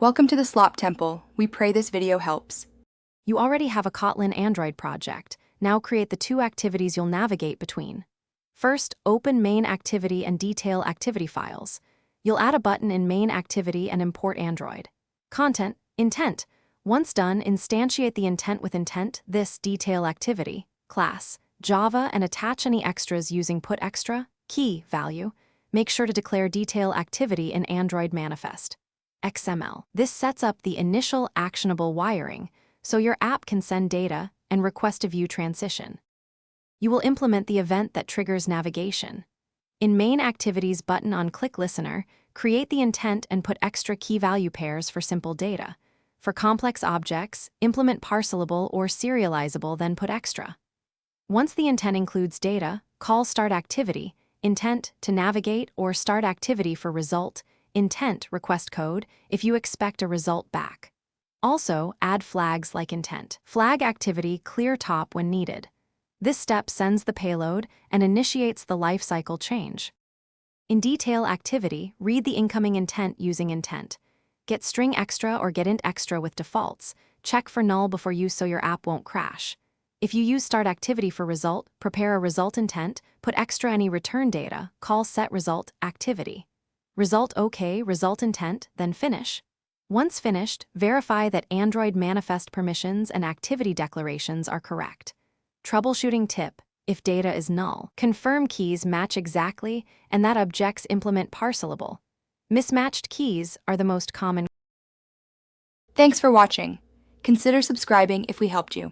Welcome to the Slop Temple. We pray this video helps. You already have a Kotlin Android project. Now create the two activities you'll navigate between. First, open main activity and detail activity files. You'll add a button in main activity and import Android. Content, intent. Once done, instantiate the intent with intent, this detail activity, class, Java, and attach any extras using putExtra, key value. Make sure to declare detail activity in Android manifest. XML. This sets up the initial actionable wiring, so your app can send data and request a view transition. You will implement the event that triggers navigation. In main activities button on click listener, create the intent and put extra key value pairs for simple data. For complex objects, implement parcelable or serializable, then put extra. Once the intent includes data, call start activity, intent to navigate, or start activity for result, intent request code if you expect a result back. Also, add flags like intent. Flag activity clear top when needed. This step sends the payload and initiates the lifecycle change. In detail activity, read the incoming intent using intent. Get string extra or get int extra with defaults. Check for null before use so your app won't crash. If you use start activity for result, prepare a result intent, put extra any return data, call set result activity. Result OK, result intent, then finish. Once finished, verify that Android manifest permissions and activity declarations are correct. Troubleshooting tip: if data is null, confirm keys match exactly and that objects implement parcelable. Mismatched keys are the most common. Thanks for watching. Consider subscribing if we helped you.